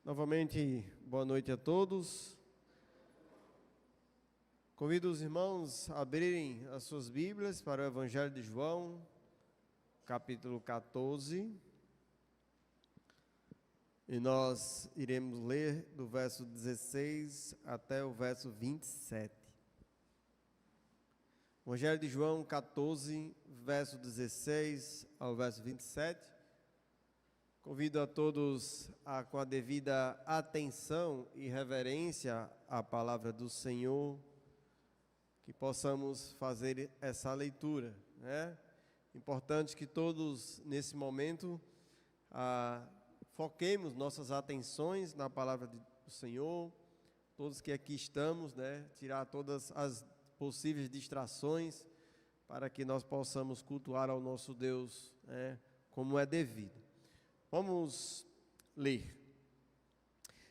Novamente, boa noite a todos. Convido os irmãos a abrirem as suas Bíblias para o Evangelho de João, capítulo 14. E nós iremos ler do verso 16 até o verso 27. Evangelho de João 14, verso 16 ao verso 27. Convido a todos com a devida atenção e reverência à palavra do Senhor, que possamos fazer essa leitura, né? Importante que todos, nesse momento, foquemos nossas atenções na palavra do Senhor, todos que aqui estamos, né? Tirar todas as possíveis distrações, para que nós possamos cultuar ao nosso Deus, né? Como é devido. Vamos ler.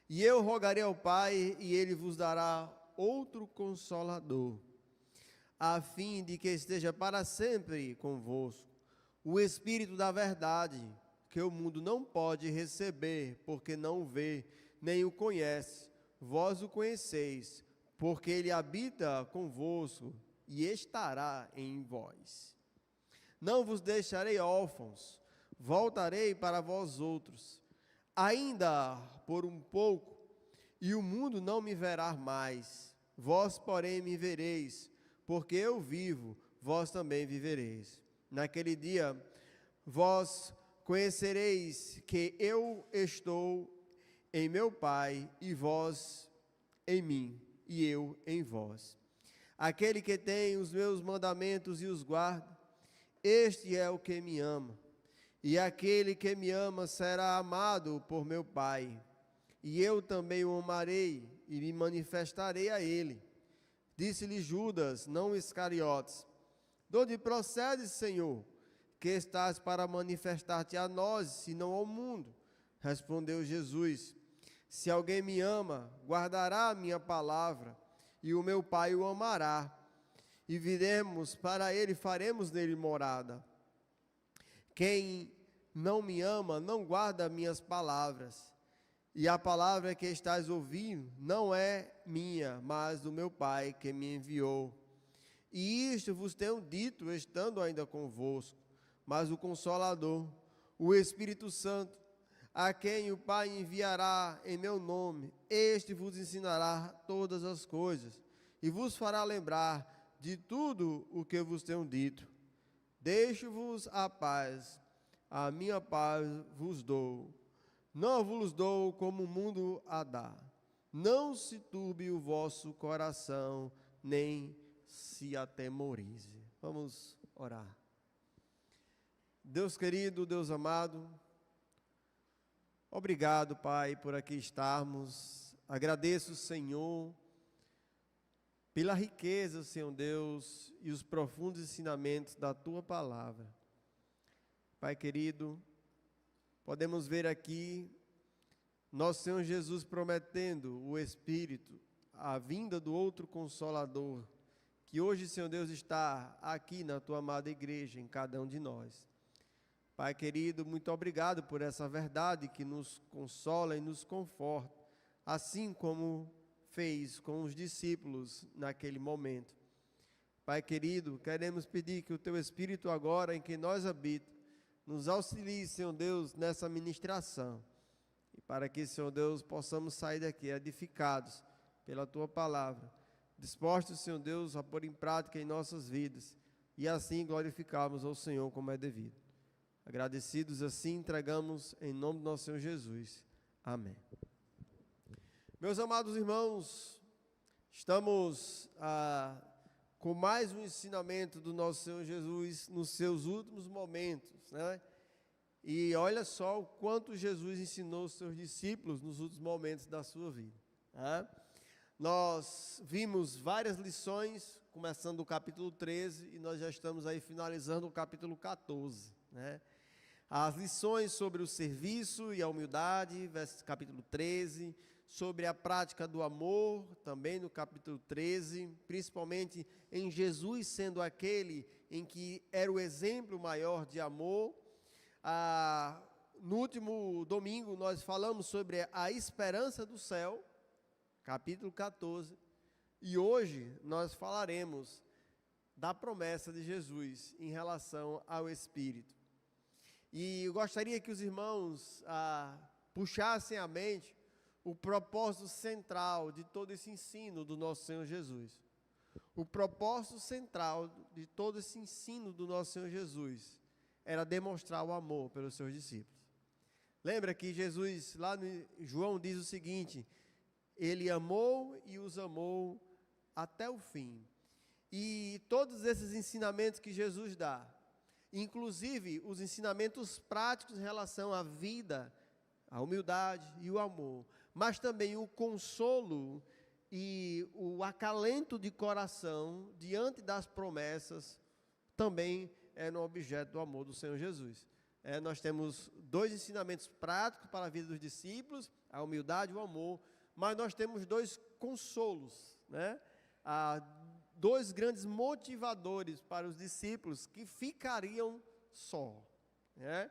E eu rogarei ao Pai, e Ele vos dará outro Consolador, a fim de que esteja para sempre convosco, o Espírito da verdade, que o mundo não pode receber, porque não o vê, nem o conhece. Vós o conheceis, porque Ele habita convosco e estará em vós. Não vos deixarei órfãos, voltarei para vós outros. Ainda por um pouco, e o mundo não me verá mais. Vós, porém, me vereis, porque eu vivo, vós também vivereis. Naquele dia, vós conhecereis que eu estou em meu Pai, e vós em mim, e eu em vós. Aquele que tem os meus mandamentos e os guarda, este é o que me ama. E aquele que me ama será amado por meu Pai, e eu também o amarei e me manifestarei a ele. Disse-lhe Judas, não Iscariotes: de onde procedes, Senhor, que estás para manifestar-te a nós, se não ao mundo? Respondeu Jesus: se alguém me ama, guardará a minha palavra, e o meu Pai o amará, e viremos para ele, faremos nele morada. Quem não me ama, não guarda minhas palavras, e a palavra que estás ouvindo não é minha, mas do meu Pai que me enviou. E isto vos tenho dito, estando ainda convosco. Mas o Consolador, o Espírito Santo, a quem o Pai enviará em meu nome, este vos ensinará todas as coisas, e vos fará lembrar de tudo o que vos tenho dito. Deixo-vos a paz, a minha paz vos dou. Não vos dou como o mundo a dá. Não se turbe o vosso coração, nem se atemorize. Vamos orar. Deus querido, Deus amado, obrigado, Pai, por aqui estarmos. Agradeço, Senhor, pela riqueza, Senhor Deus, e os profundos ensinamentos da Tua palavra. Pai querido, podemos ver aqui nosso Senhor Jesus prometendo o Espírito, a vinda do outro Consolador, que hoje, Senhor Deus, está aqui na Tua amada igreja, em cada um de nós. Pai querido, muito obrigado por essa verdade que nos consola e nos conforta, assim como fez com os discípulos naquele momento. Pai querido, queremos pedir que o Teu Espírito agora, em que nós habitamos, nos auxilie, Senhor Deus, nessa ministração, e para que, Senhor Deus, possamos sair daqui edificados pela Tua palavra, dispostos, Senhor Deus, a pôr em prática em nossas vidas, e assim glorificarmos ao Senhor como é devido. Agradecidos assim, entregamos em nome do nosso Senhor Jesus. Amém. Meus amados irmãos, estamos com mais um ensinamento do nosso Senhor Jesus nos seus últimos momentos, né? E olha só o quanto Jesus ensinou os seus discípulos nos últimos momentos da sua vida, né? Nós vimos várias lições, começando do capítulo 13, e nós já estamos aí finalizando o capítulo 14, né? As lições sobre o serviço e a humildade, capítulo 13, sobre a prática do amor, também no capítulo 13, principalmente em Jesus sendo aquele em que era o exemplo maior de amor, no último domingo nós falamos sobre a esperança do céu, capítulo 14, e hoje nós falaremos da promessa de Jesus em relação ao Espírito. E eu gostaria que os irmãos puxassem à mente o propósito central de todo esse ensino do nosso Senhor Jesus. O propósito central de todo esse ensino do nosso Senhor Jesus era demonstrar o amor pelos seus discípulos. Lembra que Jesus, lá no João, diz o seguinte: Ele amou e os amou até o fim. E todos esses ensinamentos que Jesus dá, inclusive os ensinamentos práticos em relação à vida, a humildade e o amor, mas também o consolo e o acalento de coração diante das promessas, também é no objeto do amor do Senhor Jesus. Nós temos dois ensinamentos práticos para a vida dos discípulos, a humildade e o amor, mas nós temos dois consolos, né? Dois grandes motivadores para os discípulos que ficariam só, né?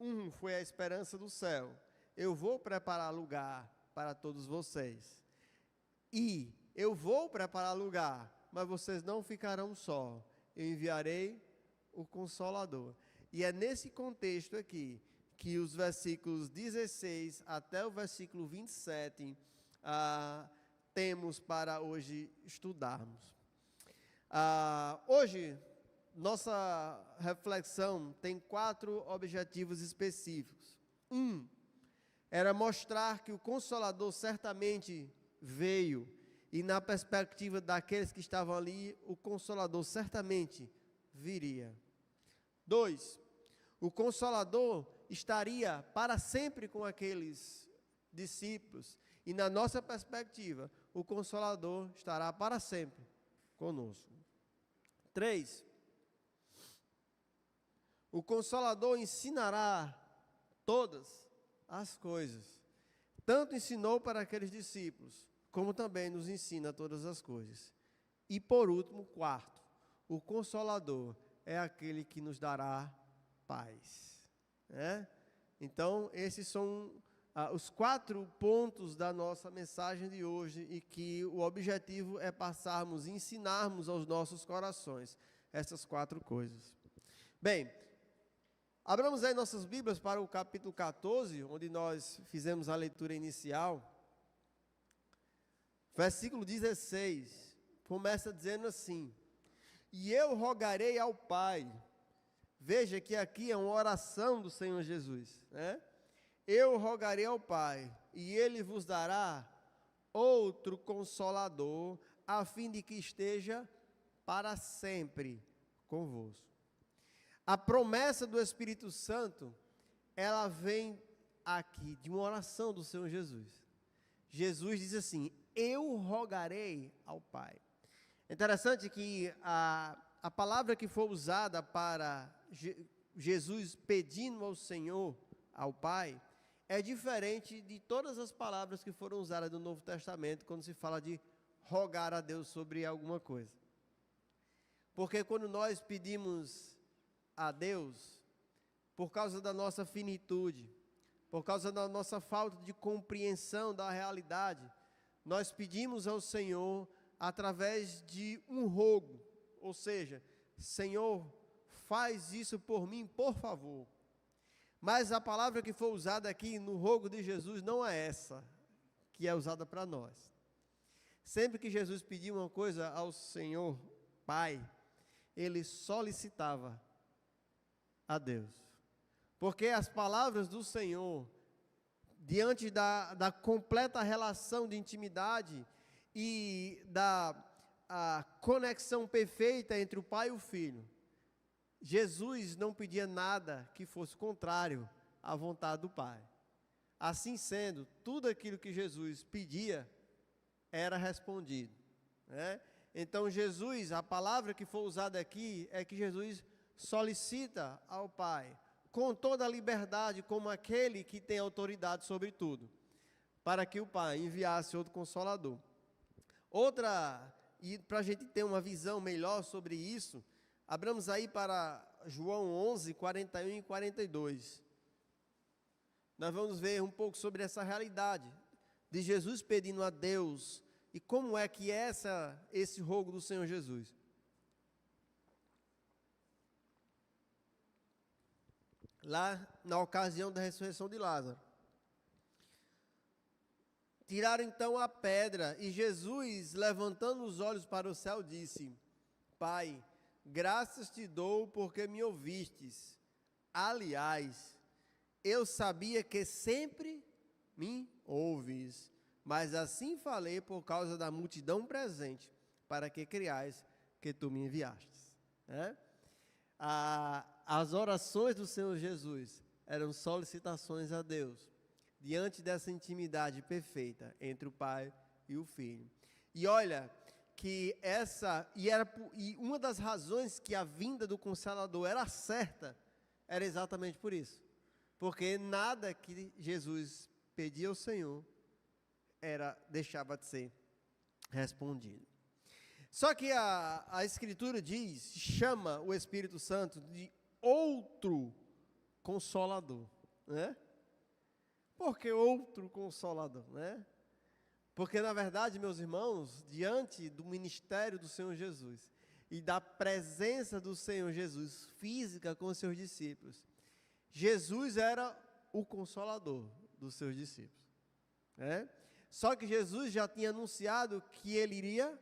Um foi a esperança do céu. Eu vou preparar lugar para todos vocês. E eu vou preparar lugar, mas vocês não ficarão só. Eu enviarei o Consolador. E é nesse contexto aqui que os versículos 16 até o versículo 27 temos para hoje estudarmos. Hoje, nossa reflexão tem 4 objetivos específicos. Era mostrar que o Consolador certamente veio, e na perspectiva daqueles que estavam ali, o Consolador certamente viria. 2, o Consolador estaria para sempre com aqueles discípulos, e na nossa perspectiva, o Consolador estará para sempre conosco. 3, o Consolador ensinará todas as coisas. Tanto ensinou para aqueles discípulos, como também nos ensina todas as coisas. E por último, 4, o Consolador é aquele que nos dará paz. Então, esses são os 4 pontos da nossa mensagem de hoje, e que o objetivo é passarmos e ensinarmos aos nossos corações essas 4 coisas. Bem, abramos aí nossas Bíblias para o capítulo 14, onde nós fizemos a leitura inicial. Versículo 16, começa dizendo assim: E eu rogarei ao Pai. Veja que aqui é uma oração do Senhor Jesus, né? Eu rogarei ao Pai, e Ele vos dará outro Consolador, a fim de que esteja para sempre convosco. A promessa do Espírito Santo, ela vem aqui de uma oração do Senhor Jesus. Jesus diz assim: eu rogarei ao Pai. Interessante que a palavra que foi usada para Jesus pedindo ao Senhor, ao Pai, é diferente de todas as palavras que foram usadas no Novo Testamento quando se fala de rogar a Deus sobre alguma coisa. Porque quando nós pedimos a Deus, por causa da nossa finitude, por causa da nossa falta de compreensão da realidade, nós pedimos ao Senhor através de um rogo, ou seja, Senhor, faz isso por mim, por favor. Mas a palavra que foi usada aqui no rogo de Jesus não é essa que é usada para nós. Sempre que Jesus pedia uma coisa ao Senhor Pai, ele solicitava a Deus. Porque as palavras do Senhor, diante da completa relação de intimidade e da conexão perfeita entre o Pai e o Filho, Jesus não pedia nada que fosse contrário à vontade do Pai. Assim sendo, tudo aquilo que Jesus pedia era respondido, né? Então Jesus, a palavra que foi usada aqui é que Jesus solicita ao Pai, com toda a liberdade, como aquele que tem autoridade sobre tudo, para que o Pai enviasse outro Consolador. E para a gente ter uma visão melhor sobre isso, abramos aí para João 11, 41 e 42. nós vamos ver um pouco sobre essa realidade de Jesus pedindo a Deus e como é que é esse rogo do Senhor Jesus. Lá na ocasião da ressurreição de Lázaro, tiraram então a pedra e Jesus, levantando os olhos para o céu, disse: Pai, graças te dou porque me ouvistes. Aliás, eu sabia que sempre me ouves, mas assim falei por causa da multidão presente, para que creiais que tu me enviastes. As orações do Senhor Jesus eram solicitações a Deus, diante dessa intimidade perfeita entre o Pai e o Filho. E olha que uma das razões que a vinda do Consolador era certa, era exatamente por isso. Porque nada que Jesus pedia ao Senhor deixava de ser respondido. Só que a Escritura chama o Espírito Santo de outro Consolador, né? Por que outro Consolador, né? Porque, na verdade, meus irmãos, diante do ministério do Senhor Jesus e da presença do Senhor Jesus física com os seus discípulos, Jesus era o Consolador dos seus discípulos, né? Só que Jesus já tinha anunciado que ele iria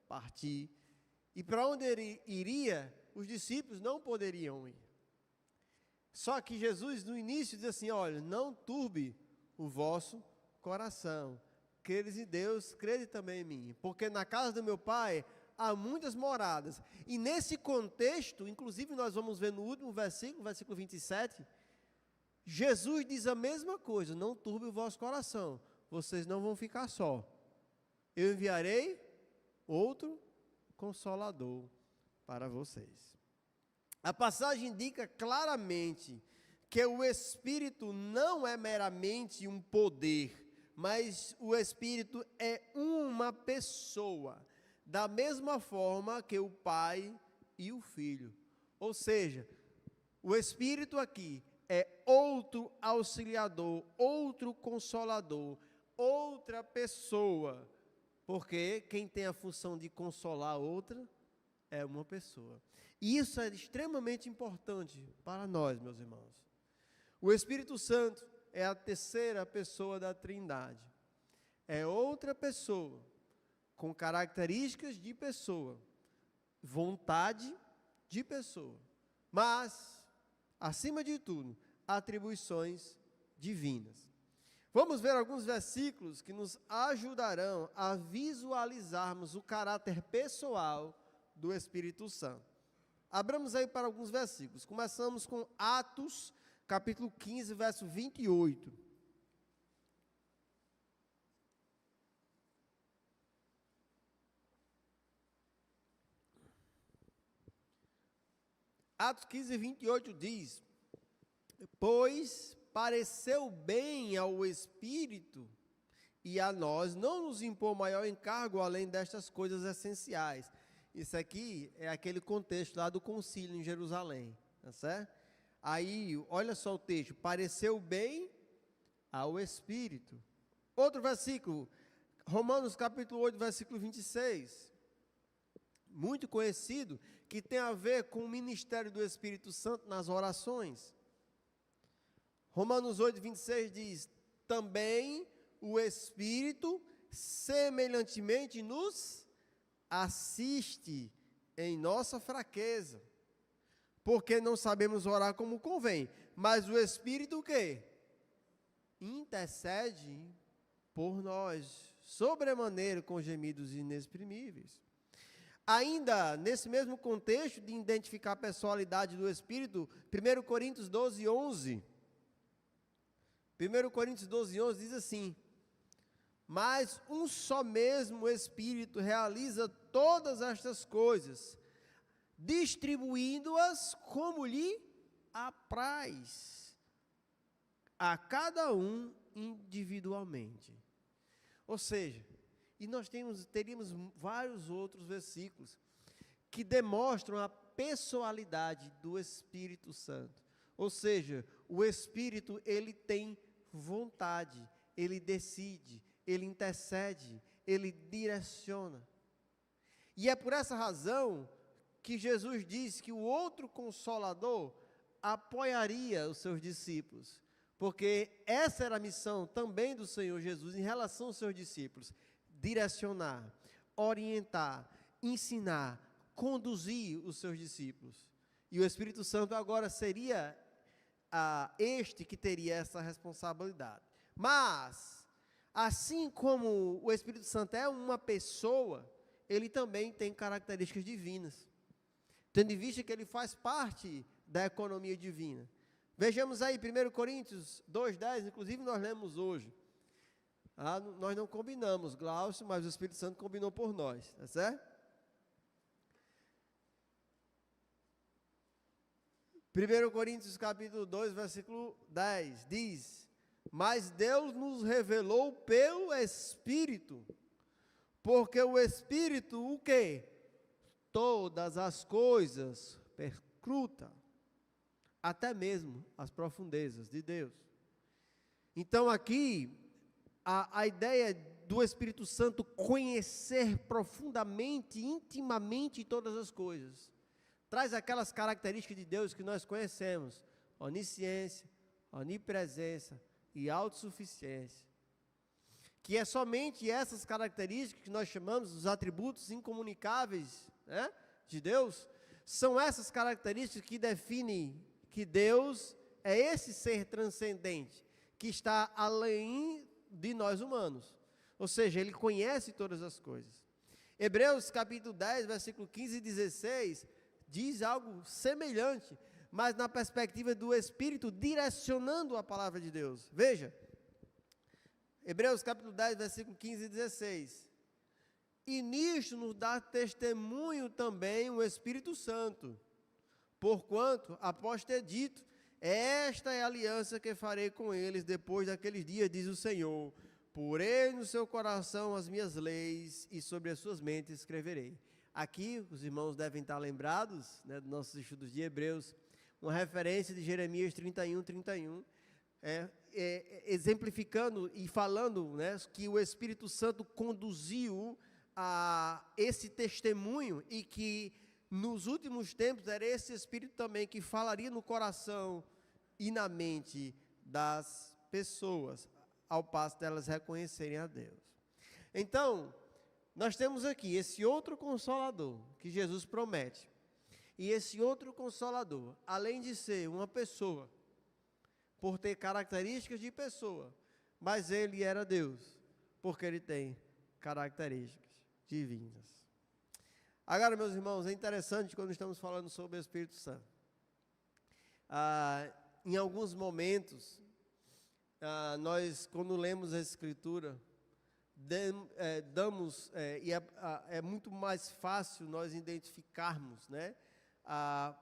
partir, e para onde ele iria, os discípulos não poderiam ir. Só que Jesus, no início, diz assim: olha, não turbe o vosso coração, credes em Deus, crede também em mim, porque na casa do meu Pai há muitas moradas. E nesse contexto, inclusive nós vamos ver no último versículo 27, Jesus diz a mesma coisa: não turbe o vosso coração, vocês não vão ficar só, eu enviarei outro Consolador para vocês. A passagem indica claramente que o Espírito não é meramente um poder, mas o Espírito é uma pessoa, da mesma forma que o Pai e o Filho. Ou seja, o Espírito aqui é outro auxiliador, outro consolador, outra pessoa, porque quem tem a função de consolar a outra é uma pessoa. E isso é extremamente importante para nós, meus irmãos. O Espírito Santo é a terceira pessoa da Trindade. É outra pessoa, com características de pessoa, vontade de pessoa, mas, acima de tudo, atribuições divinas. Vamos ver alguns versículos que nos ajudarão a visualizarmos o caráter pessoal do Espírito Santo. Abramos aí para alguns versículos. Começamos com Atos, capítulo 15, verso 28. Atos 15, 28 diz: pois pareceu bem ao Espírito e a nós não nos impor maior encargo além destas coisas essenciais. Isso aqui é aquele contexto lá do concílio em Jerusalém, tá certo? Aí, olha só o texto: pareceu bem ao Espírito. Outro versículo, Romanos capítulo 8, versículo 26, muito conhecido, que tem a ver com o ministério do Espírito Santo nas orações. Romanos 8, 26 diz: também o Espírito semelhantemente nos assiste em nossa fraqueza, porque não sabemos orar como convém, mas o Espírito o quê? Intercede por nós, sobremaneira com gemidos inexprimíveis. Ainda nesse mesmo contexto de identificar a personalidade do Espírito, 1 Coríntios 12, 11. 1 Coríntios 12, 11 diz assim: mas um só mesmo Espírito realiza todas estas coisas, distribuindo-as como lhe apraz, a cada um individualmente. Ou seja, e nós teríamos vários outros versículos que demonstram a pessoalidade do Espírito Santo. Ou seja, o Espírito, ele tem vontade, ele decide, ele intercede, ele direciona. E é por essa razão que Jesus disse que o outro Consolador apoiaria os seus discípulos, porque essa era a missão também do Senhor Jesus em relação aos seus discípulos: direcionar, orientar, ensinar, conduzir os seus discípulos. E o Espírito Santo agora seria este que teria essa responsabilidade. Mas, assim como o Espírito Santo é uma pessoa, ele também tem características divinas, tendo em vista que ele faz parte da economia divina. Vejamos aí 1 Coríntios 2,10, inclusive nós lemos hoje. Nós não combinamos, Glaucio, mas o Espírito Santo combinou por nós, tá certo? 1 Coríntios capítulo 2, versículo 10, diz: mas Deus nos revelou pelo Espírito, porque o Espírito, o quê? Todas as coisas perscruta, até mesmo as profundezas de Deus. Então aqui, a ideia do Espírito Santo conhecer profundamente, intimamente todas as coisas, traz aquelas características de Deus que nós conhecemos: onisciência, onipresença e autossuficiência. Que é somente essas características que nós chamamos os atributos incomunicáveis, né, de Deus. São essas características que definem que Deus é esse ser transcendente, que está além de nós humanos. Ou seja, Ele conhece todas as coisas. Hebreus capítulo 10, versículo 15 e 16, diz algo semelhante, mas na perspectiva do Espírito direcionando a palavra de Deus. Veja, Hebreus capítulo 10, versículo 15 e 16. E nisto nos dá testemunho também o Espírito Santo, porquanto, após ter dito: esta é a aliança que farei com eles depois daqueles dias, diz o Senhor, porei no seu coração as minhas leis e sobre as suas mentes escreverei. Aqui, os irmãos devem estar lembrados, né, dos nossos estudos de Hebreus, uma referência de Jeremias 31, exemplificando e falando, né, que o Espírito Santo conduziu a esse testemunho e que nos últimos tempos era esse Espírito também que falaria no coração e na mente das pessoas, ao passo delas reconhecerem a Deus. Então, nós temos aqui esse outro Consolador que Jesus promete. E esse outro Consolador, além de ser uma pessoa, por ter características de pessoa, mas ele era Deus, porque ele tem características divinas. Agora, meus irmãos, é interessante quando estamos falando sobre o Espírito Santo. Em alguns momentos, nós, quando lemos a Escritura, é muito mais fácil nós identificarmos, né,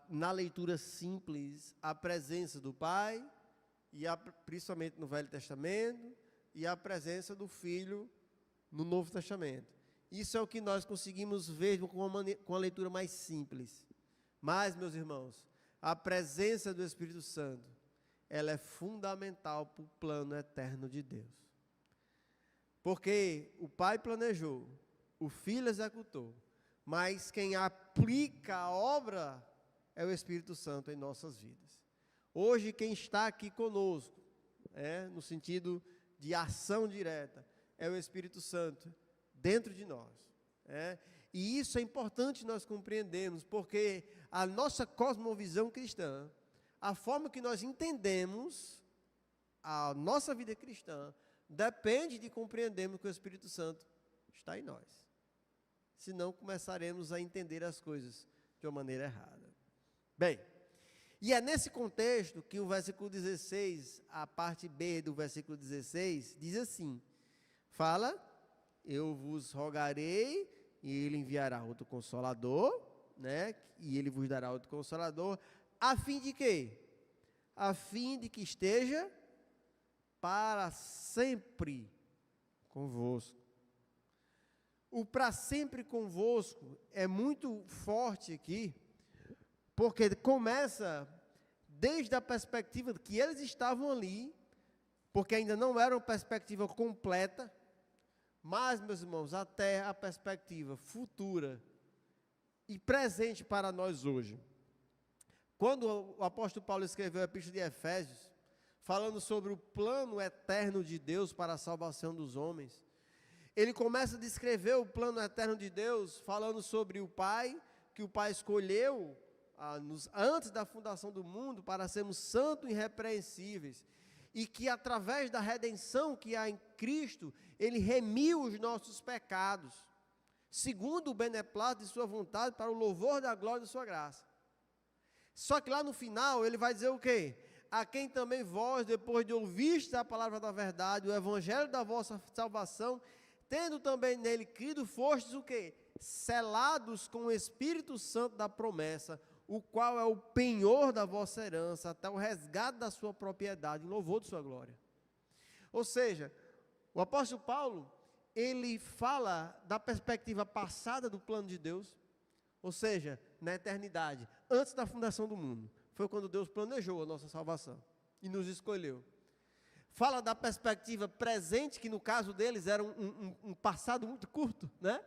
na leitura simples, a presença do Pai, principalmente no Velho Testamento, e a presença do Filho no Novo Testamento. Isso é o que nós conseguimos ver com a leitura mais simples. Mas, meus irmãos, a presença do Espírito Santo, ela é fundamental para o plano eterno de Deus. Porque o Pai planejou, o Filho executou, mas quem aplica a obra é o Espírito Santo em nossas vidas. Hoje, quem está aqui conosco, no sentido de ação direta, é o Espírito Santo dentro de nós. E isso é importante nós compreendermos, porque a nossa cosmovisão cristã, a forma que nós entendemos a nossa vida cristã, depende de compreendermos que o Espírito Santo está em nós. Senão começaremos a entender as coisas de uma maneira errada. Bem, e é nesse contexto que o versículo 16, a parte B do versículo 16, diz assim: fala, eu vos rogarei, e ele enviará outro Consolador, né? E ele vos dará outro Consolador, a fim de quê? A fim de que esteja para sempre convosco. O para sempre convosco é muito forte aqui, porque começa desde a perspectiva de que eles estavam ali porque ainda não era uma perspectiva completa, mas, meus irmãos, até a perspectiva futura e presente para nós hoje. Quando o apóstolo Paulo escreveu a Epístola de Efésios, falando sobre o plano eterno de Deus para a salvação dos homens, ele começa a descrever o plano eterno de Deus, falando sobre o Pai, que o Pai escolheu antes da fundação do mundo para sermos santos e irrepreensíveis, e que através da redenção que há em Cristo, Ele remiu os nossos pecados, segundo o beneplácito de sua vontade, para o louvor da glória de sua graça. Só que lá no final, ele vai dizer o quê? A quem também vós, depois de ouvistes a palavra da verdade, o evangelho da vossa salvação, tendo também nele crido, fostes o quê? Selados com o Espírito Santo da promessa, o qual é o penhor da vossa herança, até o resgate da sua propriedade, em louvor de sua glória. Ou seja, o apóstolo Paulo, ele fala da perspectiva passada do plano de Deus, ou seja, na eternidade, antes da fundação do mundo. Foi quando Deus planejou a nossa salvação e nos escolheu. Fala da perspectiva presente, que no caso deles era um passado muito curto, né?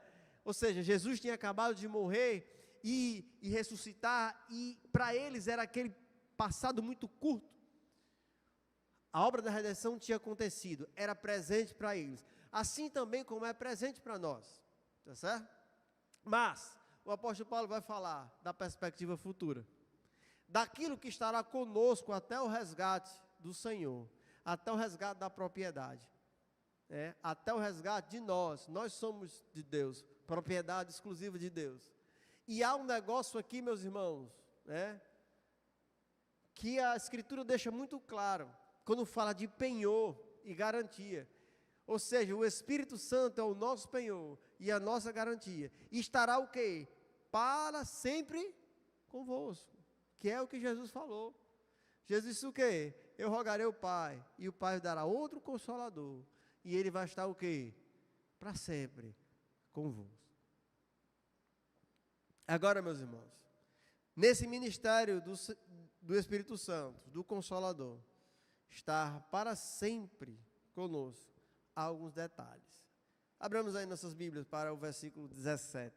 Ou seja, Jesus tinha acabado de morrer e ressuscitar, e para eles era aquele passado muito curto. A obra da redenção tinha acontecido, era presente para eles, assim também como é presente para nós, tá certo? Mas o apóstolo Paulo vai falar da perspectiva futura, daquilo que estará conosco até o resgate do Senhor, até o resgate da propriedade, até o resgate de nós somos de Deus, propriedade exclusiva de Deus. E há um negócio aqui, meus irmãos, que a Escritura deixa muito claro, quando fala de penhor e garantia. Ou seja, o Espírito Santo é o nosso penhor e a nossa garantia. E estará o quê? Para sempre convosco, que é o que Jesus falou. Jesus disse o quê? Eu rogarei ao Pai, e o Pai dará outro Consolador, e Ele vai estar o quê? Para sempre convosco. Agora, meus irmãos, nesse ministério do Espírito Santo, do Consolador, estar para sempre conosco, há alguns detalhes. Abramos aí nossas Bíblias para o versículo 17.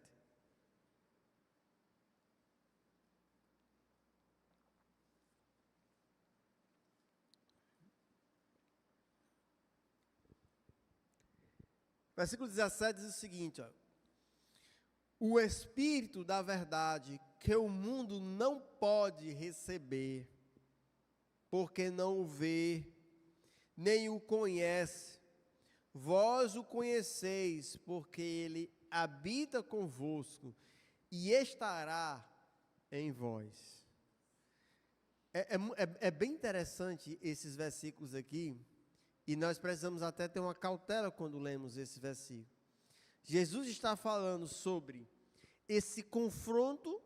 Versículo 17 diz o seguinte, o Espírito da verdade que o mundo não pode receber, porque não o vê, nem o conhece. Vós o conheceis, porque ele habita convosco e estará em vós. É bem interessante esses versículos aqui, e nós precisamos até ter uma cautela quando lemos esse versículo. Jesus está falando sobre esse confronto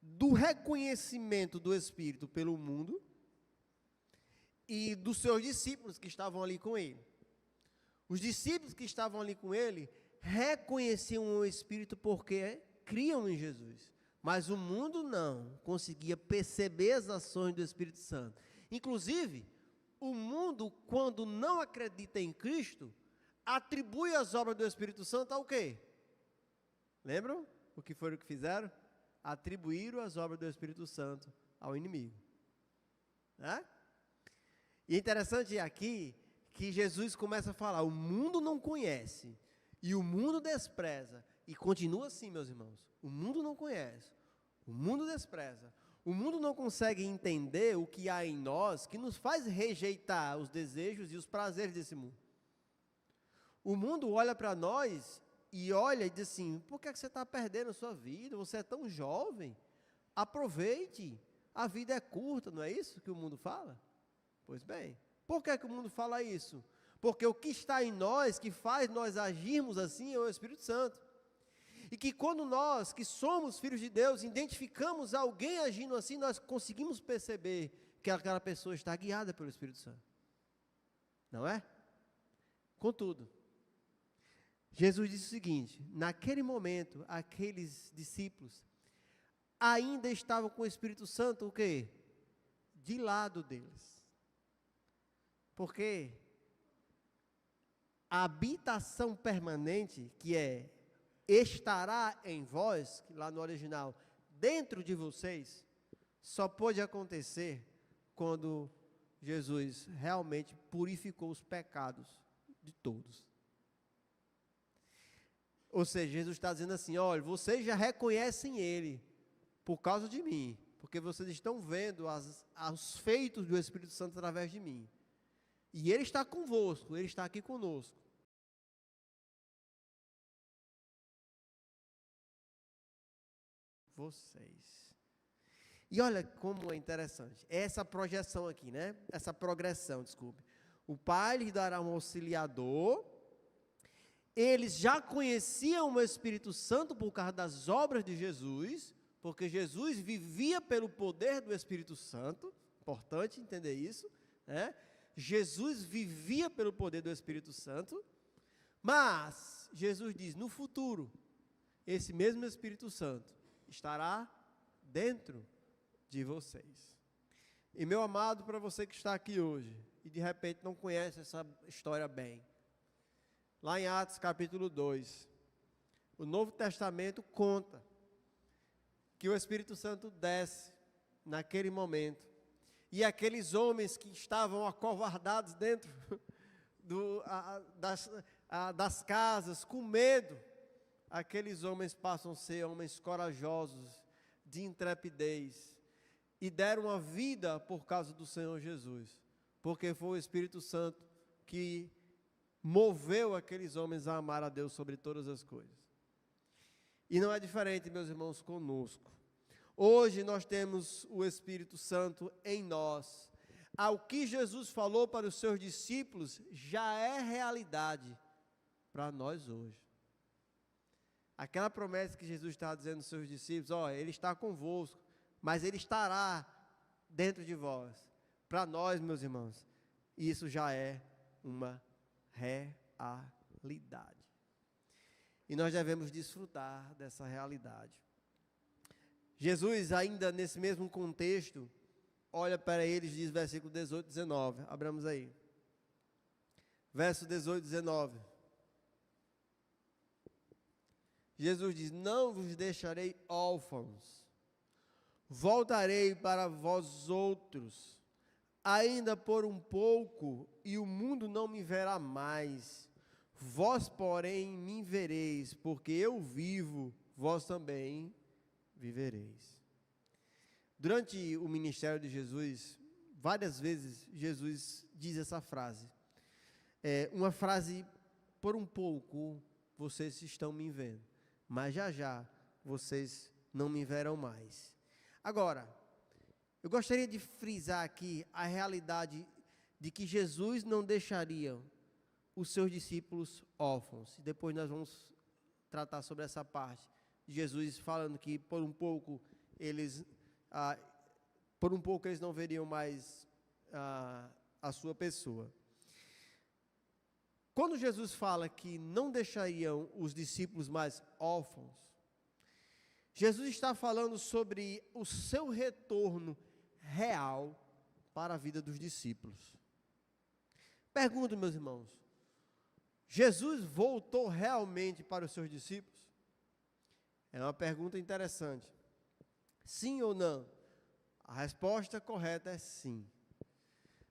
do reconhecimento do Espírito pelo mundo e dos seus discípulos que estavam ali com ele. Os discípulos que estavam ali com ele reconheciam o Espírito porque criam em Jesus, mas o mundo não conseguia perceber as ações do Espírito Santo. Inclusive, o mundo, quando não acredita em Cristo, atribui as obras do Espírito Santo ao quê? Lembram o que foi o que fizeram? Atribuíram as obras do Espírito Santo ao inimigo. E é interessante aqui que Jesus começa a falar, o mundo não conhece, e o mundo despreza, e continua assim, meus irmãos, o mundo não conhece, o mundo despreza, o mundo não consegue entender o que há em nós, que nos faz rejeitar os desejos e os prazeres desse mundo. O mundo olha para nós e olha e diz assim, por que você está perdendo a sua vida? Você é tão jovem, aproveite, a vida é curta, não é isso que o mundo fala? Pois bem, por que o mundo fala isso? Porque o que está em nós, que faz nós agirmos assim, é o Espírito Santo. E que quando nós, que somos filhos de Deus, identificamos alguém agindo assim, nós conseguimos perceber que aquela pessoa está guiada pelo Espírito Santo. Não é? Contudo, Jesus disse o seguinte, naquele momento, aqueles discípulos ainda estavam com o Espírito Santo, o quê? De lado deles. Porque a habitação permanente, que é estará em vós, que lá no original, dentro de vocês, só pode acontecer quando Jesus realmente purificou os pecados de todos. Ou seja, Jesus está dizendo assim, olha, vocês já reconhecem Ele por causa de mim, porque vocês estão vendo os feitos do Espírito Santo através de mim. E Ele está convosco, Ele está aqui conosco. Vocês. E olha como é interessante, essa projeção aqui, né? Essa progressão, desculpe. O Pai lhes dará um auxiliador. Eles já conheciam o Espírito Santo por causa das obras de Jesus, porque Jesus vivia pelo poder do Espírito Santo. Importante entender isso, né? Jesus vivia pelo poder do Espírito Santo, mas Jesus diz, no futuro, esse mesmo Espírito Santo estará dentro de vocês. E meu amado, para você que está aqui hoje, e de repente não conhece essa história bem, lá em Atos capítulo 2, o Novo Testamento conta que o Espírito Santo desce naquele momento, e aqueles homens que estavam acovardados dentro das casas, com medo, aqueles homens passam a ser homens corajosos, de intrepidez, e deram a vida por causa do Senhor Jesus, porque foi o Espírito Santo que moveu aqueles homens a amar a Deus sobre todas as coisas. E não é diferente, meus irmãos, conosco. Hoje nós temos o Espírito Santo em nós. Ao que Jesus falou para os seus discípulos, já é realidade para nós hoje. Aquela promessa que Jesus estava dizendo aos seus discípulos, Ele está convosco, mas Ele estará dentro de vós. Para nós, meus irmãos, isso já é uma realidade. E nós devemos desfrutar dessa realidade. Jesus, ainda nesse mesmo contexto, olha para eles e diz, versículo 18 e 19, abramos aí. Verso 18 e 19. Jesus diz, não vos deixarei órfãos, voltarei para vós outros, ainda por um pouco, e o mundo não me verá mais. Vós, porém, me vereis, porque eu vivo, vós também vivereis. Durante o ministério de Jesus, várias vezes Jesus diz essa frase. Uma frase, por um pouco, vocês estão me vendo, mas já já vocês não me verão mais. Agora, eu gostaria de frisar aqui a realidade de que Jesus não deixaria os seus discípulos órfãos. E depois nós vamos tratar sobre essa parte. Jesus falando que por um pouco eles não veriam mais a sua pessoa. Quando Jesus fala que não deixariam os discípulos mais órfãos, Jesus está falando sobre o seu retorno real para a vida dos discípulos. Pergunto, meus irmãos, Jesus voltou realmente para os seus discípulos? É uma pergunta interessante. Sim ou não? A resposta correta é sim.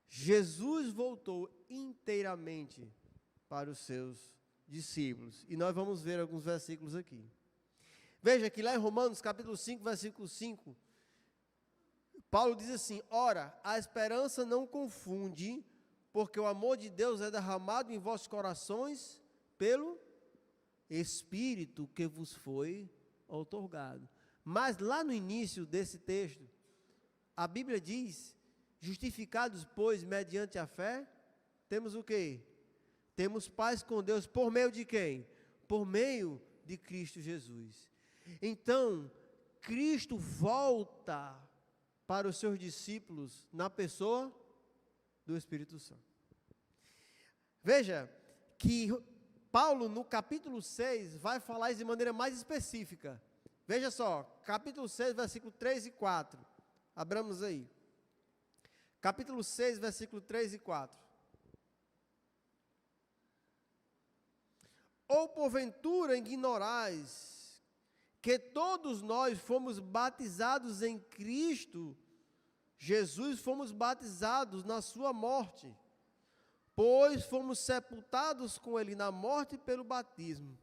Jesus voltou inteiramente para os seus discípulos. E nós vamos ver alguns versículos aqui. Veja que lá em Romanos capítulo 5, versículo 5, Paulo diz assim, ora, a esperança não confunde, porque o amor de Deus é derramado em vossos corações pelo Espírito que vos foi outorgado. Mas lá no início desse texto, a Bíblia diz, justificados, pois, mediante a fé, temos o quê? Temos paz com Deus por meio de quem? Por meio de Cristo Jesus. Então, Cristo volta para os seus discípulos na pessoa do Espírito Santo. Veja que Paulo, no capítulo 6, vai falar isso de maneira mais específica. Veja só, capítulo 6, versículo 3 e 4. Abramos aí. Capítulo 6, versículo 3 e 4. Ou porventura ignorais que todos nós fomos batizados em Cristo Jesus, fomos batizados na sua morte, pois fomos sepultados com ele na morte pelo batismo,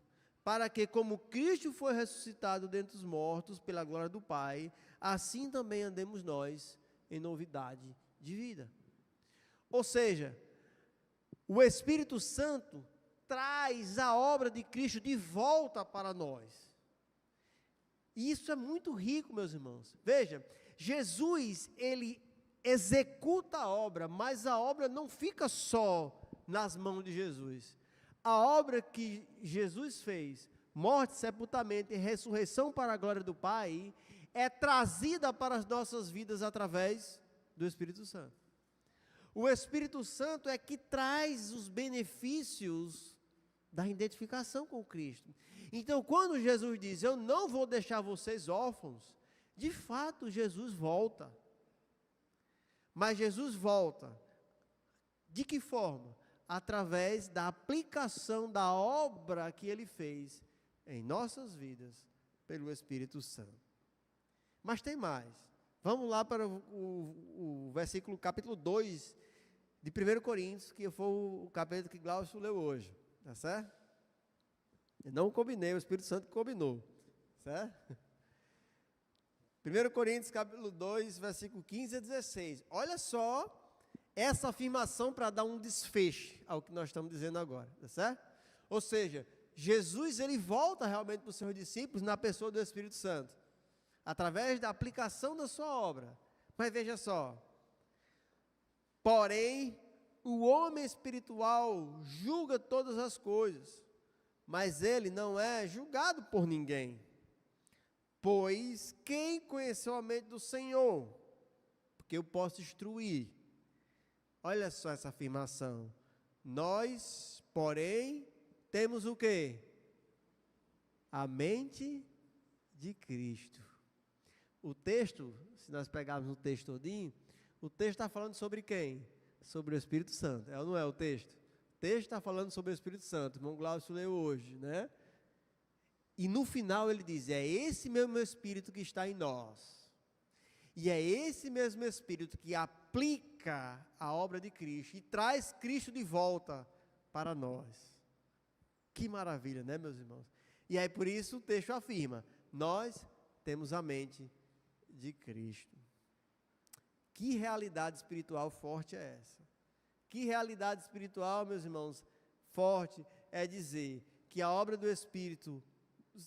para que, como Cristo foi ressuscitado dentre os mortos pela glória do Pai, assim também andemos nós em novidade de vida. Ou seja, o Espírito Santo traz a obra de Cristo de volta para nós. E isso é muito rico, meus irmãos. Veja, Jesus, ele executa a obra, mas a obra não fica só nas mãos de Jesus. A obra que Jesus fez, morte, sepultamento e ressurreição para a glória do Pai, é trazida para as nossas vidas através do Espírito Santo. O Espírito Santo é que traz os benefícios da identificação com Cristo. Então, quando Jesus diz, eu não vou deixar vocês órfãos, de fato, Jesus volta. Mas Jesus volta. De que forma? Através da aplicação da obra que Ele fez em nossas vidas, pelo Espírito Santo. Mas tem mais. Vamos lá para o versículo, capítulo 2, de 1 Coríntios, que foi o capítulo que Glaucio leu hoje. Tá certo? Eu não combinei, o Espírito Santo combinou. Certo? 1 Coríntios, capítulo 2, versículo 15 a 16. Olha só essa afirmação para dar um desfecho ao que nós estamos dizendo agora, tá certo? Ou seja, Jesus, ele volta realmente para os seus discípulos na pessoa do Espírito Santo, através da aplicação da sua obra. Mas veja só, porém, o homem espiritual julga todas as coisas, mas ele não é julgado por ninguém. Pois quem conheceu a mente do Senhor? Porque eu posso instruir. Olha só essa afirmação. Nós, porém, temos o quê? A mente de Cristo. O texto, se nós pegarmos o texto todinho, o texto está falando sobre quem? Sobre o Espírito Santo. É ou não é o texto? O texto está falando sobre o Espírito Santo. O irmão Glaucio leu hoje, né? E no final ele diz, é esse mesmo Espírito que está em nós. E é esse mesmo Espírito que aplica a obra de Cristo e traz Cristo de volta para nós. Que maravilha, né, meus irmãos? E aí por isso o texto afirma, nós temos a mente de Cristo. Que realidade espiritual forte é essa? Que realidade espiritual, meus irmãos, forte é dizer que a obra do Espírito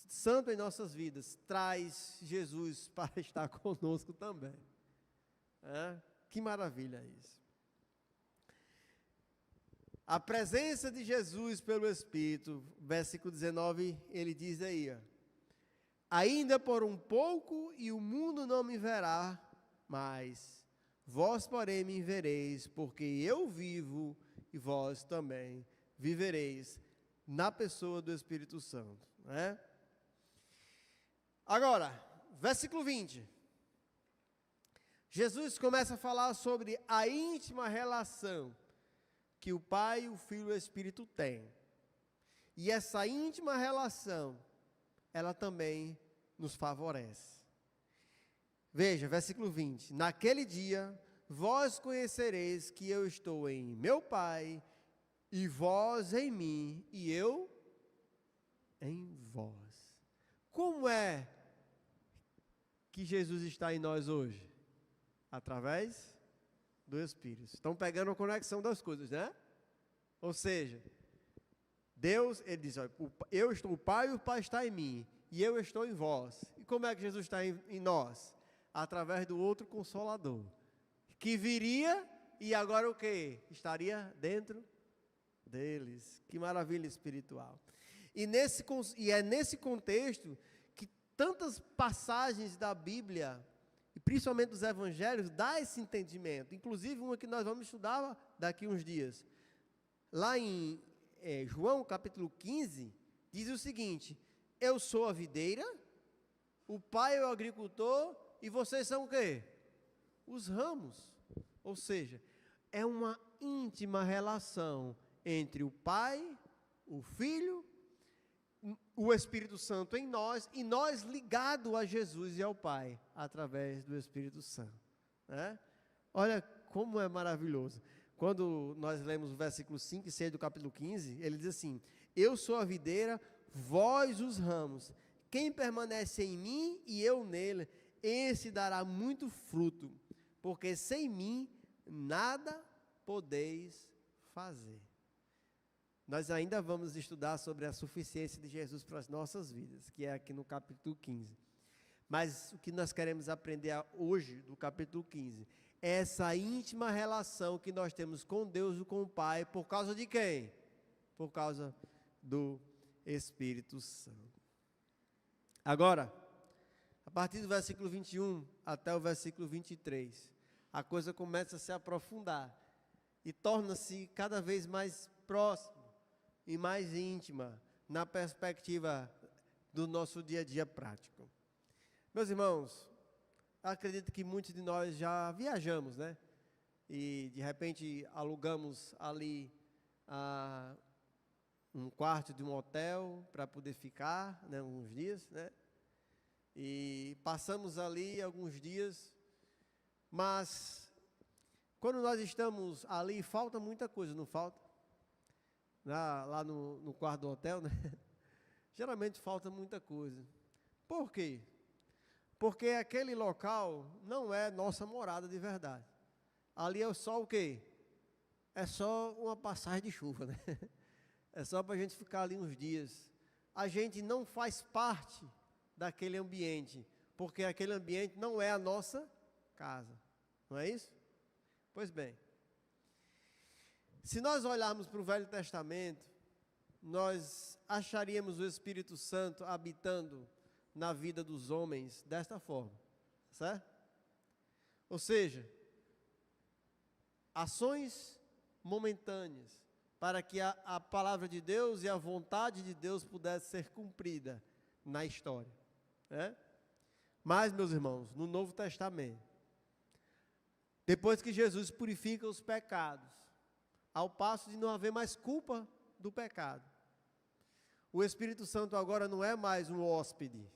Santo em nossas vidas traz Jesus para estar conosco também. Que maravilha isso. A presença de Jesus pelo Espírito, versículo 19, ele diz aí, ainda por um pouco e o mundo não me verá mais, vós porém me vereis, porque eu vivo e vós também vivereis na pessoa do Espírito Santo, né? Agora, versículo 20. Jesus começa a falar sobre a íntima relação que o Pai, o Filho e o Espírito têm. E essa íntima relação, ela também nos favorece. Veja, versículo 20. Naquele dia, vós conhecereis que eu estou em meu Pai, e vós em mim, e eu em vós. Como é que Jesus está em nós hoje? Através do Espírito. Estão pegando a conexão das coisas, né? Ou seja, Deus, ele diz, eu estou o Pai e o Pai está em mim, e eu estou em vós. E como é que Jesus está em nós? Através do outro Consolador, que viria e agora o quê? Estaria dentro deles. Que maravilha espiritual. E é nesse contexto que tantas passagens da Bíblia, e principalmente dos Evangelhos, dá esse entendimento. Inclusive uma que nós vamos estudar daqui uns dias. Lá em João capítulo 15, diz o seguinte, eu sou a videira, o Pai é o agricultor, e vocês são o quê? Os ramos. Ou seja, é uma íntima relação entre o Pai, o Filho o Espírito Santo em nós e nós ligado a Jesus e ao Pai através do Espírito Santo, né? Olha como é maravilhoso. Quando nós lemos o versículo 5 e 6 do capítulo 15, ele diz assim: eu sou a videira, vós os ramos. Quem permanece em mim e eu nele, esse dará muito fruto, porque sem mim nada podeis fazer. Nós ainda vamos estudar sobre a suficiência de Jesus para as nossas vidas, que é aqui no capítulo 15. Mas o que nós queremos aprender hoje, do capítulo 15, é essa íntima relação que nós temos com Deus e com o Pai, por causa de quem? Por causa do Espírito Santo. Agora, a partir do versículo 21 até o versículo 23, a coisa começa a se aprofundar e torna-se cada vez mais próxima e mais íntima na perspectiva do nosso dia a dia prático. Meus irmãos, acredito que muitos de nós já viajamos, né? E de repente alugamos ali um quarto de um hotel para poder ficar, né, uns dias, né? E passamos ali alguns dias, mas quando nós estamos ali, falta muita coisa, não falta? Lá no quarto do hotel, né? Geralmente falta muita coisa. Por quê? Porque aquele local não é nossa morada de verdade. Ali é só o quê? É só uma passagem de chuva, né? É só para a gente ficar ali uns dias. A gente não faz parte daquele ambiente, porque aquele ambiente não é a nossa casa. Não é isso? Pois bem, se nós olharmos para o Velho Testamento, nós acharíamos o Espírito Santo habitando na vida dos homens desta forma, certo? Ou seja, ações momentâneas, para que a palavra de Deus e a vontade de Deus pudesse ser cumprida na história, né? Mas, meus irmãos, no Novo Testamento, depois que Jesus purifica os pecados, ao passo de não haver mais culpa do pecado, o Espírito Santo agora não é mais um hóspede.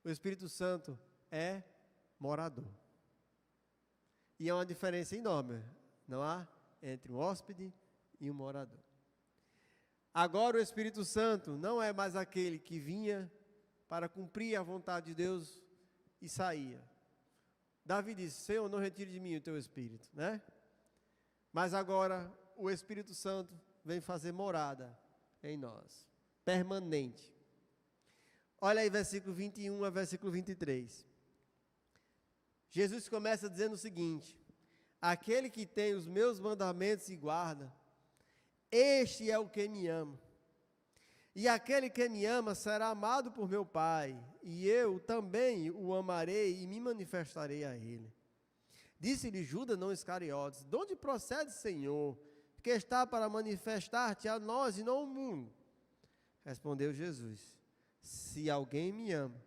O Espírito Santo é morador. E é uma diferença enorme, não há? Entre um hóspede e um morador. Agora o Espírito Santo não é mais aquele que vinha para cumprir a vontade de Deus e saía. Davi disse: Senhor, não retire de mim o teu Espírito, né? Mas agora o Espírito Santo vem fazer morada em nós, permanente. Olha aí versículo 21 a versículo 23. Jesus começa dizendo o seguinte: aquele que tem os meus mandamentos e guarda, este é o que me ama. E aquele que me ama será amado por meu Pai, e eu também o amarei e me manifestarei a ele. Disse-lhe Judas, não Iscariotes: de onde procede, Senhor, que está para manifestar-te a nós e não ao mundo? Respondeu Jesus: se alguém me ama,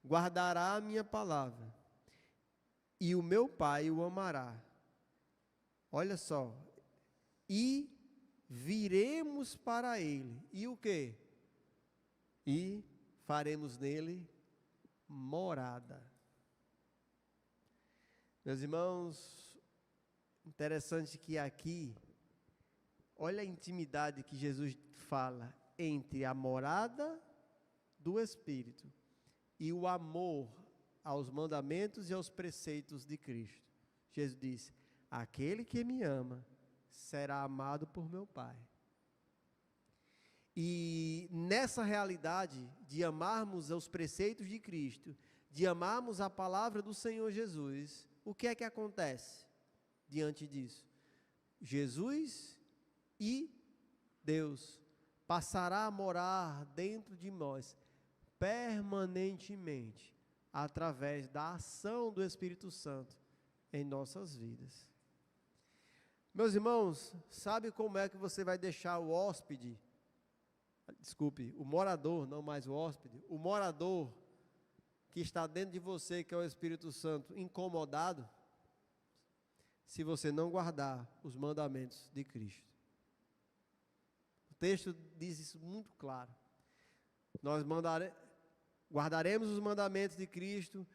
guardará a minha palavra, e o meu Pai o amará. Olha só, e viremos para ele. E o quê? E faremos nele morada. Meus irmãos, interessante que aqui, olha a intimidade que Jesus fala entre a morada do Espírito e o amor aos mandamentos e aos preceitos de Cristo. Jesus disse: aquele que me ama será amado por meu Pai. E nessa realidade de amarmos os preceitos de Cristo, de amarmos a palavra do Senhor Jesus, o que é que acontece diante disso? Jesus e Deus passará a morar dentro de nós permanentemente, através da ação do Espírito Santo em nossas vidas. Meus irmãos, sabe como é que você vai deixar o hóspede, o morador, não mais o hóspede, o morador que está dentro de você, que é o Espírito Santo, incomodado? Se você não guardar os mandamentos de Cristo. texto diz isso muito claro. Nós guardaremos os mandamentos de Cristo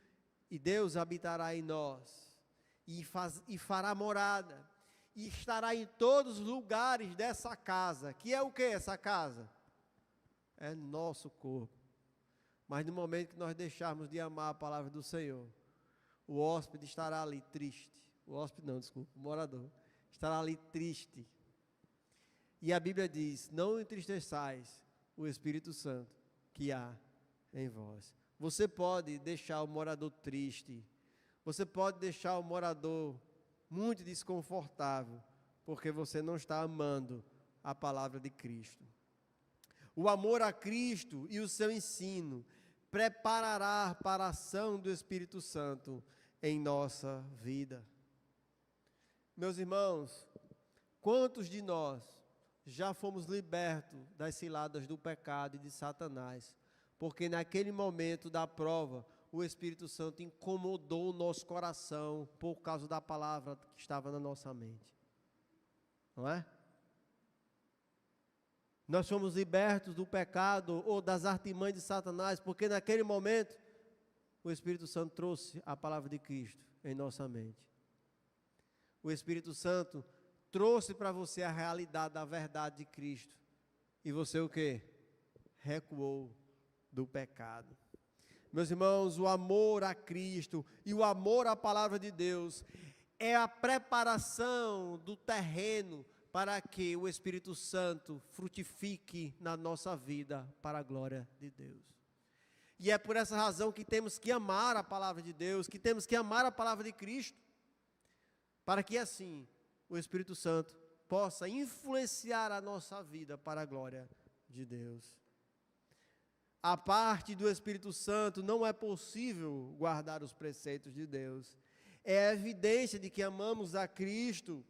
e Deus habitará em nós e fará morada e estará em todos os lugares dessa casa. Que é o que essa casa? É nosso corpo. Mas no momento que nós deixarmos de amar a palavra do Senhor, o hóspede estará ali triste. O hóspede não, desculpa, o morador estará ali triste. E a Bíblia diz: não entristeçais o Espírito Santo que há em vós. Você pode deixar o morador triste. Você pode deixar o morador muito desconfortável, porque você não está amando a palavra de Cristo. O amor a Cristo e o seu ensino preparará para a ação do Espírito Santo em nossa vida. Meus irmãos, quantos de nós já fomos libertos das ciladas do pecado e de Satanás, porque naquele momento da prova, o Espírito Santo incomodou o nosso coração por causa da palavra que estava na nossa mente, não é? Nós fomos libertos do pecado ou das artimanhas de Satanás, porque naquele momento o Espírito Santo trouxe a palavra de Cristo em nossa mente. O Espírito Santo trouxe para você a realidade da verdade de Cristo. E você o quê? Recuou do pecado. Meus irmãos, o amor a Cristo e o amor à palavra de Deus é a preparação do terreno para que o Espírito Santo frutifique na nossa vida para a glória de Deus. E é por essa razão que temos que amar a palavra de Deus, que temos que amar a palavra de Cristo, para que assim o Espírito Santo possa influenciar a nossa vida para a glória de Deus. A parte do Espírito Santo não é possível guardar os preceitos de Deus. É evidência de que amamos a Cristo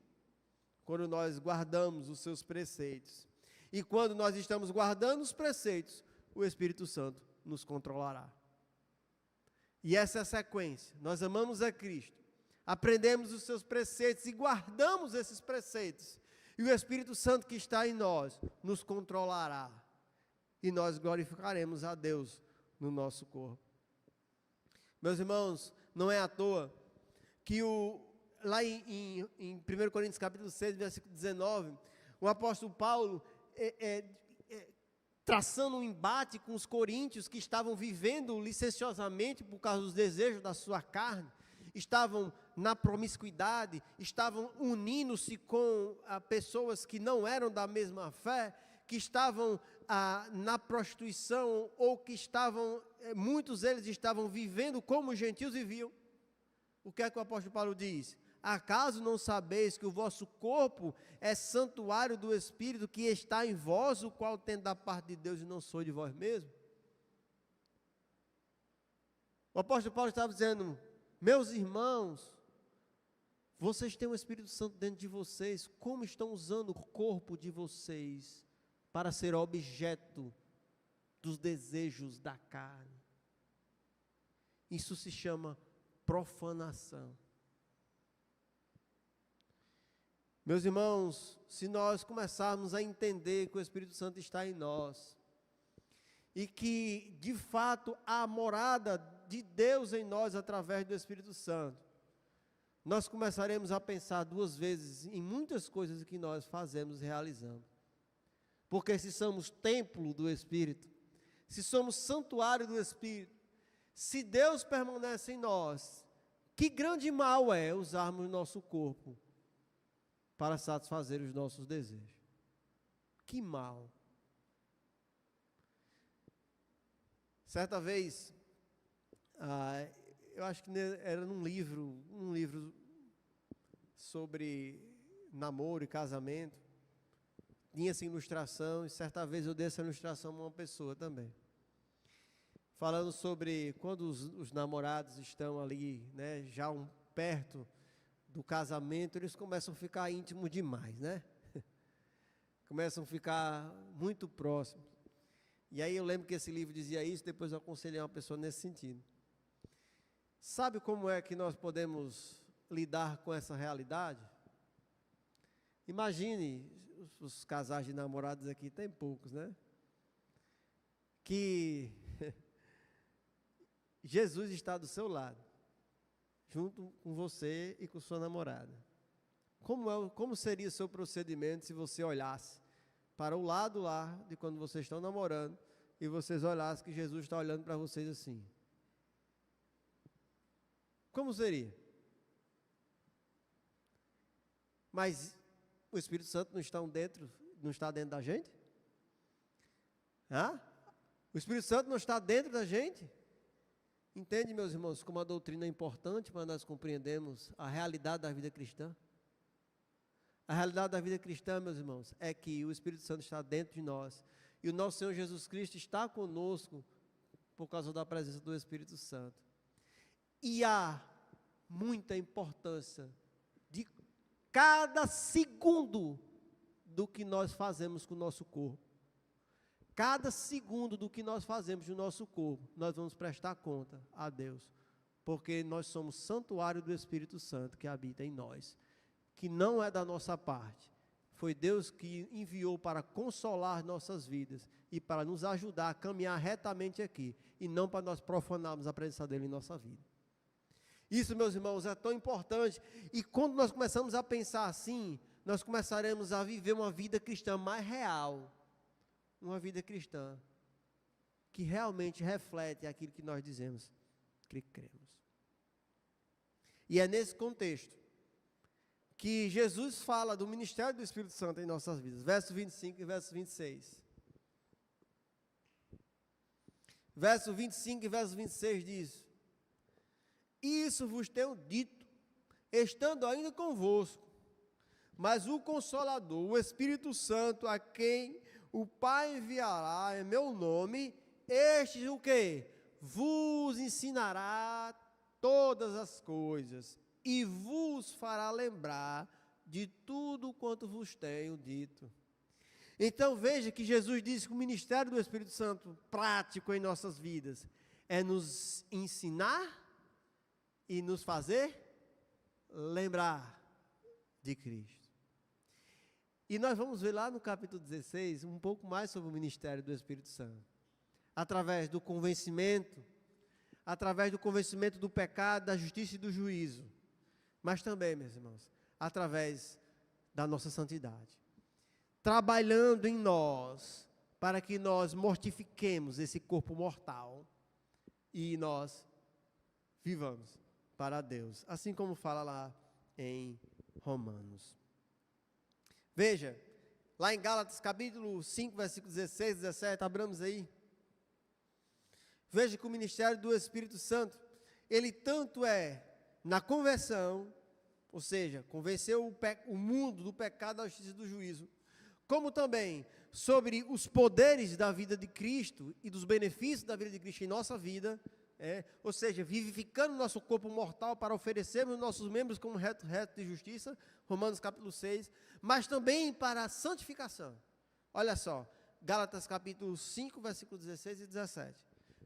quando nós guardamos os seus preceitos. E quando nós estamos guardando os preceitos, o Espírito Santo nos controlará. E essa é a sequência. Nós amamos a Cristo, aprendemos os seus preceitos e guardamos esses preceitos. E o Espírito Santo que está em nós nos controlará. E nós glorificaremos a Deus no nosso corpo. Meus irmãos, não é à toa que lá em 1 Coríntios capítulo 6, versículo 19, o apóstolo Paulo, traçando um embate com os coríntios que estavam vivendo licenciosamente por causa dos desejos da sua carne, estavam na promiscuidade, estavam unindo-se com pessoas que não eram da mesma fé, que estavam na prostituição, ou que muitos deles estavam vivendo como os gentios viviam. O que é que o apóstolo Paulo diz? Acaso não sabeis que o vosso corpo é santuário do Espírito que está em vós, o qual tem da parte de Deus e não sois de vós mesmos? O apóstolo Paulo estava dizendo: meus irmãos, vocês têm o Espírito Santo dentro de vocês, como estão usando o corpo de vocês para ser objeto dos desejos da carne? Isso se chama profanação. Meus irmãos, se nós começarmos a entender que o Espírito Santo está em nós, e que, de fato, há a morada de Deus em nós através do Espírito Santo, nós começaremos a pensar duas vezes em muitas coisas que nós fazemos e realizamos. Porque se somos templo do Espírito, se somos santuário do Espírito, se Deus permanece em nós, que grande mal é usarmos nosso corpo para satisfazer os nossos desejos. Que mal. Certa vez, eu acho que era num livro sobre namoro e casamento, tinha essa ilustração, e certa vez eu dei essa ilustração a uma pessoa também, falando sobre quando os namorados estão ali, né, já perto do casamento, eles começam a ficar íntimos demais, né? Começam a ficar muito próximos. E aí eu lembro que esse livro dizia isso, depois eu aconselhei uma pessoa nesse sentido. Sabe como é que nós podemos lidar com essa realidade? Imagine os casais de namorados aqui, tem poucos, né? Que Jesus está do seu lado, junto com você e com sua namorada. Como seria o seu procedimento se você olhasse para o lado lá de quando vocês estão namorando e vocês olhassem que Jesus está olhando para vocês assim? Como seria? Mas o Espírito Santo não está dentro da gente? O Espírito Santo não está dentro da gente? Entende, meus irmãos, como a doutrina é importante para nós compreendermos a realidade da vida cristã? A realidade da vida cristã, meus irmãos, é que o Espírito Santo está dentro de nós. E o nosso Senhor Jesus Cristo está conosco por causa da presença do Espírito Santo. E há muita importância de cada segundo do que nós fazemos com o nosso corpo. Cada segundo do que nós fazemos no nosso corpo, nós vamos prestar conta a Deus. Porque nós somos santuário do Espírito Santo que habita em nós. Que não é da nossa parte. Foi Deus que enviou para consolar nossas vidas e para nos ajudar a caminhar retamente aqui, e não para nós profanarmos a presença dele em nossa vida. Isso, meus irmãos, é tão importante, e quando nós começamos a pensar assim, nós começaremos a viver uma vida cristã mais real, uma vida cristã que realmente reflete aquilo que nós dizemos que cremos. E é nesse contexto que Jesus fala do ministério do Espírito Santo em nossas vidas. Verso 25 e verso 26. Verso 25 e verso 26 diz: Isso vos tenho dito, estando ainda convosco, mas o Consolador, o Espírito Santo, a quem o Pai enviará em meu nome, este o quê? Vos ensinará todas as coisas, e vos fará lembrar de tudo quanto vos tenho dito. Então veja que Jesus disse que o ministério do Espírito Santo prático em nossas vidas é nos ensinar e nos fazer lembrar de Cristo. E nós vamos ver lá no capítulo 16 um pouco mais sobre o ministério do Espírito Santo. Através do convencimento do pecado, da justiça e do juízo. Mas também, meus irmãos, através da nossa santidade. Trabalhando em nós, para que nós mortifiquemos esse corpo mortal e nós vivamos para Deus. Assim como fala lá em Romanos. Veja, lá em Gálatas capítulo 5, versículos 16 e 17, abramos aí. Veja que o ministério do Espírito Santo, ele tanto é na conversão, ou seja, convenceu o mundo do pecado, da justiça e do juízo, como também sobre os poderes da vida de Cristo e dos benefícios da vida de Cristo em nossa vida, ou seja, vivificando o nosso corpo mortal para oferecermos nossos membros como reto de justiça, Romanos capítulo 6, mas também para a santificação. Olha só, Gálatas capítulo 5, versículos 16 e 17.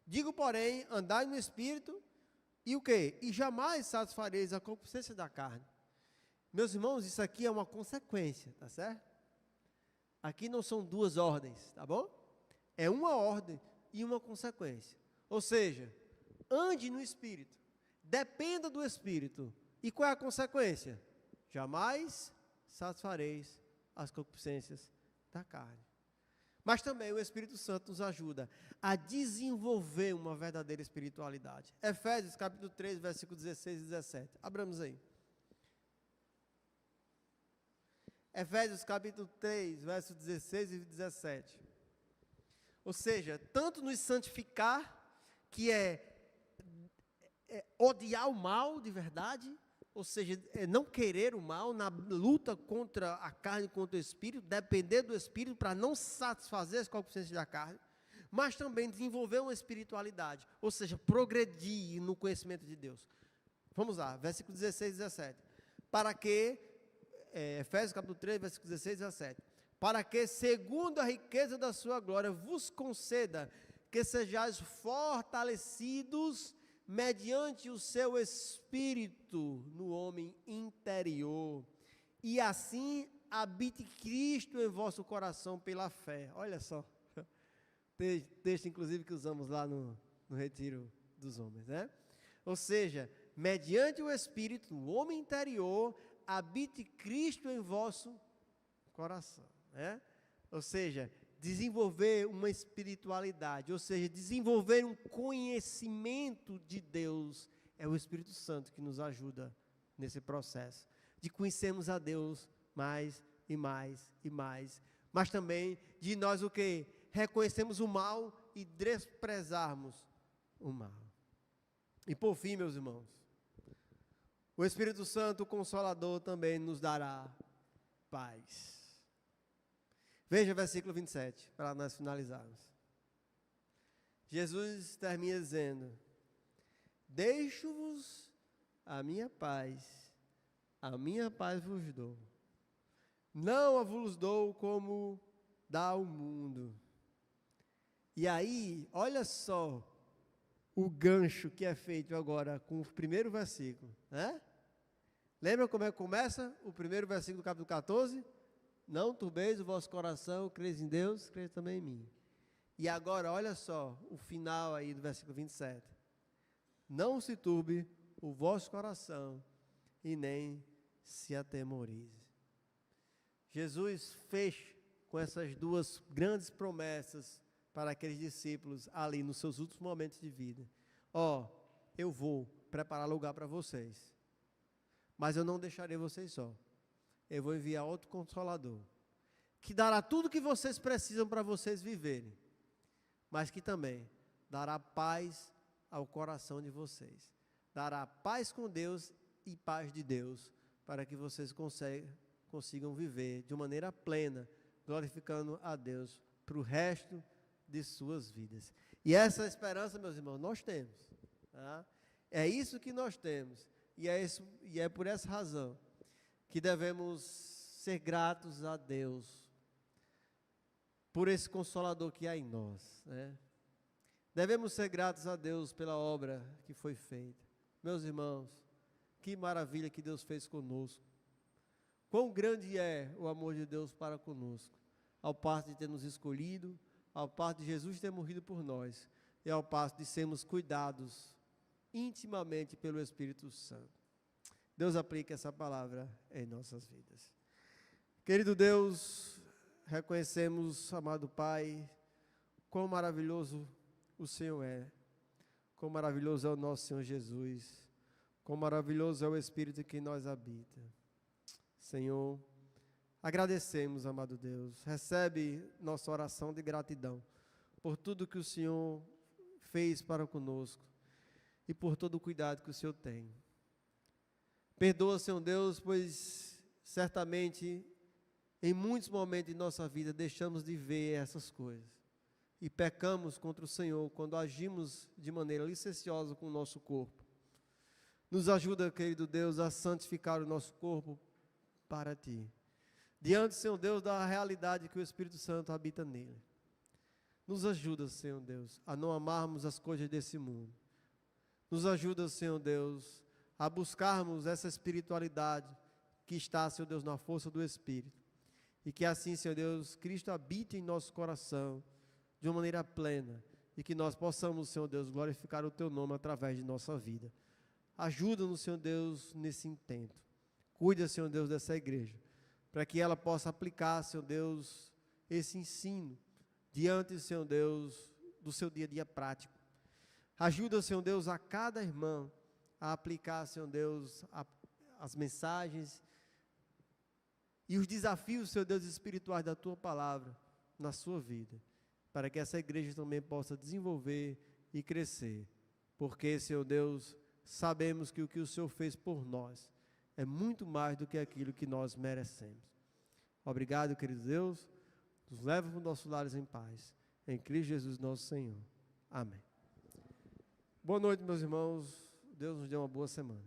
Digo, porém, andai no Espírito, e o quê? E jamais satisfareis a concupiscência da carne. Meus irmãos, isso aqui é uma consequência, tá certo? Aqui não são duas ordens, tá bom? É uma ordem e uma consequência. Ou seja, ande no Espírito, dependa do Espírito. E qual é a consequência? Jamais satisfareis as concupiscências da carne. Mas também o Espírito Santo nos ajuda a desenvolver uma verdadeira espiritualidade. Efésios capítulo 3, versículos 16 e 17. Abramos aí. Efésios capítulo 3, versos 16 e 17. Ou seja, tanto nos santificar, que é odiar o mal de verdade, ou seja, não querer o mal, na luta contra a carne, contra o Espírito, depender do Espírito para não satisfazer as concupiscências da carne, mas também desenvolver uma espiritualidade, ou seja, progredir no conhecimento de Deus. Vamos lá, versículo 16 e 17. Para que, Efésios capítulo 3, versículo 16 e 17. Para que, segundo a riqueza da sua glória, vos conceda que sejais fortalecidos mediante o seu Espírito no homem interior, e assim habite Cristo em vosso coração pela fé. Olha só, texto inclusive que usamos lá no retiro dos homens, né? Ou seja, mediante o Espírito, no homem interior, habite Cristo em vosso coração, né? Ou seja, desenvolver uma espiritualidade, ou seja, desenvolver um conhecimento de Deus. É o Espírito Santo que nos ajuda nesse processo de conhecermos a Deus mais e mais e mais, mas também de nós o que? Reconhecemos o mal e desprezarmos o mal. E por fim, meus irmãos, o Espírito Santo, o Consolador, também nos dará paz. Veja o versículo 27, para nós finalizarmos. Jesus termina dizendo: deixo-vos a minha paz vos dou. Não a vos dou como dá o mundo. E aí, olha só o gancho que é feito agora com o primeiro versículo, né? Lembra como é que começa o primeiro versículo do capítulo 14? Não turbeis o vosso coração, creis em Deus, creis também em mim. E agora, olha só, o final aí do versículo 27. Não se turbe o vosso coração e nem se atemorize. Jesus fecha com essas duas grandes promessas para aqueles discípulos ali nos seus últimos momentos de vida. Eu vou preparar lugar para vocês, mas eu não deixarei vocês só. Eu vou enviar outro Consolador, que dará tudo o que vocês precisam para vocês viverem, mas que também dará paz ao coração de vocês. Dará paz com Deus e paz de Deus, para que vocês consigam viver de maneira plena, glorificando a Deus para o resto de suas vidas. E essa esperança, meus irmãos, nós temos. Tá? É isso que nós temos. E é por essa razão que devemos ser gratos a Deus por esse Consolador que há em nós, né? Devemos ser gratos a Deus pela obra que foi feita. Meus irmãos, que maravilha que Deus fez conosco. Quão grande é o amor de Deus para conosco, ao passo de ter nos escolhido, ao passo de Jesus ter morrido por nós, e ao passo de sermos cuidados intimamente pelo Espírito Santo. Deus aplique essa palavra em nossas vidas. Querido Deus, reconhecemos, amado Pai, quão maravilhoso o Senhor é, quão maravilhoso é o nosso Senhor Jesus, quão maravilhoso é o Espírito que em nós habita. Senhor, agradecemos, amado Deus, recebe nossa oração de gratidão por tudo que o Senhor fez para conosco e por todo o cuidado que o Senhor tem. Perdoa, Senhor Deus, pois certamente em muitos momentos de nossa vida deixamos de ver essas coisas e pecamos contra o Senhor quando agimos de maneira licenciosa com o nosso corpo. Nos ajuda, querido Deus, a santificar o nosso corpo para Ti, diante, Senhor Deus, da realidade que o Espírito Santo habita nele. Nos ajuda, Senhor Deus, a não amarmos as coisas desse mundo. Nos ajuda, Senhor Deus, a buscarmos essa espiritualidade que está, Senhor Deus, na força do Espírito. E que assim, Senhor Deus, Cristo habite em nosso coração de uma maneira plena. E que nós possamos, Senhor Deus, glorificar o Teu nome através de nossa vida. Ajuda-nos, Senhor Deus, nesse intento. Cuida, Senhor Deus, dessa igreja, para que ela possa aplicar, Senhor Deus, esse ensino diante, Senhor Deus, do seu dia a dia prático. Ajuda, Senhor Deus, a cada irmã a aplicar, Senhor Deus, as mensagens e os desafios, Senhor Deus, espirituais da Tua palavra na sua vida, para que essa igreja também possa desenvolver e crescer, porque, Senhor Deus, sabemos que o que o Senhor fez por nós é muito mais do que aquilo que nós merecemos. Obrigado, querido Deus, nos leva para os nossos lares em paz, em Cristo Jesus nosso Senhor. Amém. Boa noite, meus irmãos, Deus nos dê uma boa semana.